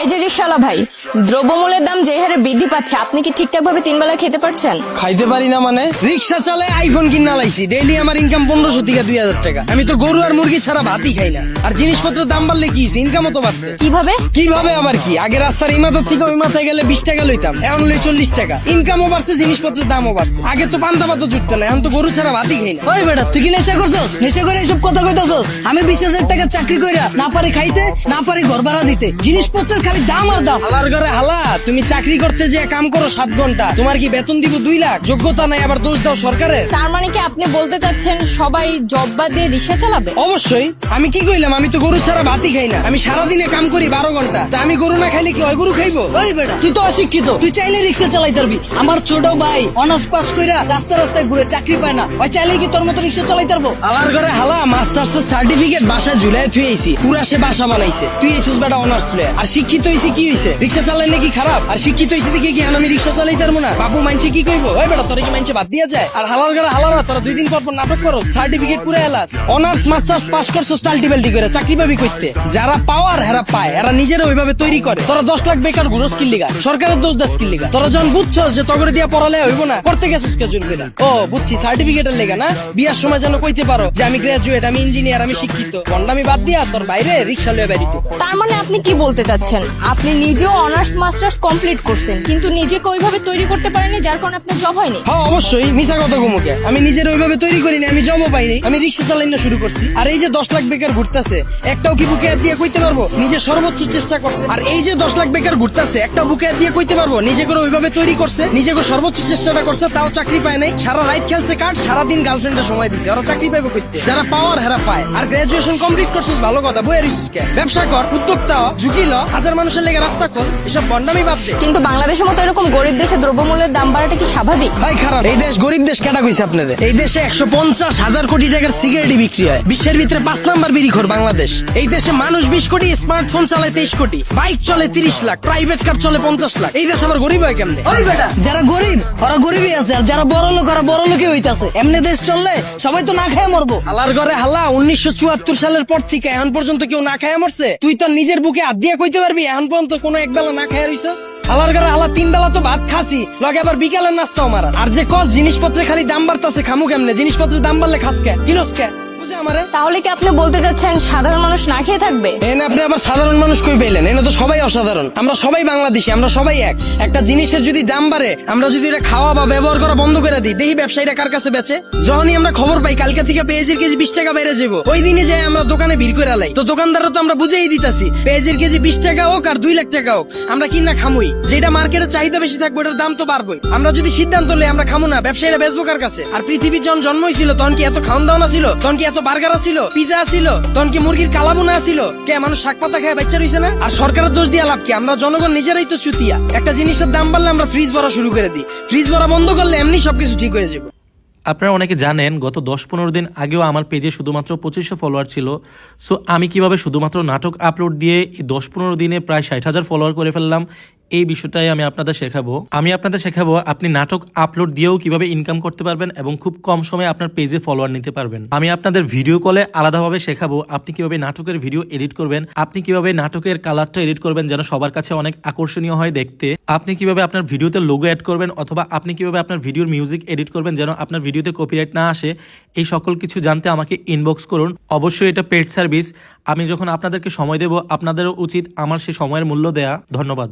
এই যে রিকশাওয়ালা ভাই, দ্রব্যমূল্যের দাম যে হারে বৃদ্ধি পাচ্ছে, আপনি কি ঠিকঠাক ভাবে 3 বেলা খেতে পারছেন? খাইতে পারি না মানে? রিক্সা চালায় আইফোন কিনা লাইছি, ডেইলি আমার ইনকাম 1500 থেকে 2000 টাকা। আমি তো গরু আর মুরগি ছাড়া ভাতই খাই না। আর জিনিসপত্রের দাম বাড়লে কি ইনকামও তো বাড়ছে। কিভাবে? কিভাবে আবার কি, আগে রাস্তার এই মাথার থেকে ওই মাথায় গেলে 20 টাকা লইতাম, এখন লই 40 টাকা। ইনকামও বাড়ছে, জিনিসপত্রের দামও বাড়ছে। আগে তো পান্তা ভাত জুটতো না, এখন তো গরু ছাড়া ভাতই খাই না। ওই বেটা, তুই কি নেশা করছস? নেশা করে এসব কথা কইতাছস? আমি 20,000 টাকা চাকরি কইরা না পারি খাইতে, না পারি ঘর ভাড়া দিতে, জিনিসপত্রের খালি দাম আর দাম। হালার ঘরে হালা, তুমি চাকরি করতে যে কাম করো 7 ঘন্টা, তোমার কি বেতন দিব 2 লাখ? যোগ্যতা নাই, আবার দোষ দাও সরকারের। তার মানে কি আপনি বলতে চাচ্ছেন সবাই জব বাদ দিয়ে রিকশা চালাবে? অবশ্যই। আমি কি কইলাম? আমি তো গরু ছাড়া ভাতই খাই না। আমি সারাদিনে কাম করি 12 ঘন্টা। তা আমি গরু না খাইলে কি হয় গরু খাইবো? ওই বেটা, তুই তো অশিক্ষিত, তুই চাইলে রিক্সা চালাইতে পারবি। আমার ছোট ভাই অনার্স পাস কইরা রাস্তায় রাস্তায় ঘুরে চাকরি পায় না, ওই চাইলে কি তোর মতো রিক্সা চালাইতে পারবো? হালার ঘরে হালা, মাস্টার্সের সার্টিফিকেট বাসায় ঝুলাই থুই আইছি, পুরা সে বাসা বানাইছে। তুই এসেছিস বেটা অনার্স লয়ে, আর শিক্ষিত হইছি কি হইছে? রিক্সা চালাই নাকি খারাপ? আর শিক্ষিত হইছি দেখে কি আমি রিক্সা চালাইতে পারবো না? বাবু মাইনছে কি কইবো? ওই বেটা, তোরা কি মাইনছে বাদ দিয়া যায়? আর হালার ঘরে হালারা, তোরা 2 দিন পর পর নাটক করো, সার্টিফিকেট পুরা এলাস। অনার্স মাস্টার্স পাস করছো টাল্টিবেল্টি করে, চাকরি পাবি কইতে? যারা পাওয়ার হেরা পায়, এরা নিজেরা ওইভাবে তৈরি করে। তোরা 10 লাখ বেকার ঘুরো স্কিল লিগা, সরকারের দোষ দা স্কিল লিগা। তোরা যখন বুঝছস যে তগরে দিয়া পড়ালে হইব না, করতে গেছিস কেজন কইরা? ও বুঝছি, সার্টিফিকেটের লেগা না? বিয়ার সময় যেন কইতে পারো যে আমি গ্রাজুয়েট, আমি ইঞ্জিনিয়ার, আমি শিক্ষিত। গন্ডামি বাদ দিয়া তোর বাইরে রিক্সা লয়ে বেরিতে। তার মানে আপনি কি বলতে চাচ্ছেন, আপনি নিজেও অনার্স মাস্টার্স কমপ্লিট করছেন, কিন্তু নিজেকে ওইভাবে তৈরি করতে পারেননি, যার কারণে আপনার জব হয়নি? হ্যাঁ অবশ্যই, মিছা কথা কমুকে। আমি নিজের ওইভাবে তৈরি করিনি, আমি জবও পাইনি, আমি রিক্সা চালাই না শুরু করছি। আর এই যে 10 লাখ বেকার ঘুরতেছে, একটাও কি বুকে হাত দিয়ে কইতে পারবো নিজে সর্বোচ্চ চেষ্টা করছে? আর এই যে 10 লাখ বেকার ঘুরতেছে, একটা বুকে হাত দিয়ে কইতে পারবো নিজে করে ওইভাবে তৈরি করছে, নিজে করে সর্বোচ্চ চেষ্টাটা করছে, তাও চাকরি পায় নাই? সারা রাত খেলছে কার্ড, সারাদিন গার্লফ্রেন্ডের সময় দিছে, ওরা চাকরি পাইবো কইতে? যারা পাওয়ার হেরা পায়। আর গ্রাজুয়েশন কমপ্লিট করছিস ভালো কথা, বইয়ের রিস্কে ব্যবসা কর, উদ্যোক্তা হ, ঝুঁকি ল, হাজার মানুষের লেগে রাস্তা খোল, এসব বন্ডামি বাদ দে। কিন্তু বাংলাদেশের মতো এরকম গরিব দেশে দ্রব্যমূল্যের দাম বাড়াটা কি স্বাভাবিক? ভাই খারাপ। এই দেশ গরিব দেশ কেটা কইছে আপনাদের? এই দেশে 150,000 কোটি টাকার সিগারেটই বিক্রি হয়। বিশ্বের ভিতরে 5 নাম্বার বিড়িখোর বাংলাদেশ। এই দেশে মানুষ 20 কোটি, স্মার্টফোন চালায় 23 কোটি, বাইক চলে 30 লাখ, প্রাইভেট কার চলে 50 লাখ। এই দেশ আবার গরিব হয় কেমনে? ওই বেটা, যারা গরিব ওরা গরিবই আছে, আর যারা বড় লোক ওরা বড় লোকই হইতাছে। এমনি দেশ চললে সবাই তো না খেয়ে মরবো। হালার ঘরে হালা, 1974 সালের পর থেকে এখন পর্যন্ত কেউ না খায় মরছে? তুই তো নিজের বুকে হাত দিয়ে কইতে পারবি এখন পর্যন্ত কোনো একবেলা না খায় রইছস? হালার ঘরে হালা 3 বেলা তো ভাত খাসি, লগে আবার বিকালের নাস্তাও মারা। আর যে কস জিনিসপত্রের খালি দাম বাড়তাছে, খামু কেমনে? জিনিসপত্রের দাম বাড়লে খাস কে, কিনস কে? তাহলে কি আপনি বলতে চাচ্ছেন সাধারণ মানুষ না খেয়ে থাকবে? এনে আপনি আবার সাধারণ মানুষ কই পেলেন? এনে তো সবাই অসাধারণ। আমরা সবাই বাংলাদেশি, আমরা সবাই এক। একটা জিনিসের যদি দাম বাড়ে, আমরা যদি এটা খাওয়া বা ব্যবহার করা বন্ধ করে দিই, দেখি ব্যবসায়ীরা কার কাছে বেচে। যখনই আমরা খবর পাই কালকে থেকে পেঁয়াজের কেজি 20 টাকা বেড়ে যাবো, ওই দিনে যাই আমরা দোকানে ভিড় করে লাই। তো দোকানদাররা তো আমরা বুঝেই দিতাছি, পেঁয়াজের কেজি 20 টাকা হোক আর 2 লাখ টাকা হোক, আমরা কিনা খামুই। যেটা মার্কেটে চাহিদা বেশি থাকবে ওটার দাম তো বাড়বই। আমরা যদি সিদ্ধান্ত লই আমরা খামু না, ব্যবসায়ীরা বেচবো কার কাছে? আর পৃথিবীর যখন জন্ম হয়েছিল তখন কি এত খাওয়ান দাওয়া ছিল? তখন কি এত বার্গার ছিল, পিজা ছিল? তখন কি মুরগির কালাবুনা ছিল? কে মানুষ শাক পাতা খেয়ে বাচ্চা রইছে না? আর সরকারের দোষ দিয়ে লাভ কি? আমরা জনগণ নিজেরাই তো চুতিয়া। একটা জিনিসের দাম বাড়লে আমরা ফ্রিজ ভরা শুরু করে দিই, ফ্রিজ ভরা বন্ধ করলে এমনি সবকিছু ঠিক হয়ে যাবে। আপনারা অনেকে জানেন গত 10-15 দিন আগেও আমার পেজে শুধুমাত্র 2500 ফলোয়ার ছিল। সো আমি কিভাবে শুধুমাত্র নাটক আপলোড দিয়ে এই 10-15 দিনে প্রায় 60,000 ফলোয়ার করে ফেললাম, এই বিষয়টাই আমি আপনাদের শেখাবো। আপনি নাটক আপলোড দিয়েও কিভাবে ইনকাম করতে পারবেন এবং খুব কম সময়ে আপনার পেজে ফলোয়ার নিতে পারবেন। আমি আপনাদের ভিডিও কলে আলাদাভাবে শেখাবো আপনি কিভাবে নাটকের ভিডিও এডিট করবেন, আপনি কিভাবে নাটকের কালারটা এডিট করবেন যেন সবার কাছে অনেক আকর্ষণীয় হয় দেখতে, আপনি কিভাবে আপনার ভিডিওতে লোগো অ্যাড করবেন, অথবা আপনি কিভাবে আপনার ভিডিওর মিউজিক এডিট করবেন যেন আপনার ভিডিওতে কপিরাইট না আসে। এই সকল কিছু জানতে আমাকে ইনবক্স করুন। অবশ্যই এটা পেড সার্ভিস। আমি যখন আপনাদেরকে সময় দেব, আপনাদেরও উচিত আমার সেই সময়ের মূল্য দেয়া। ধন্যবাদ।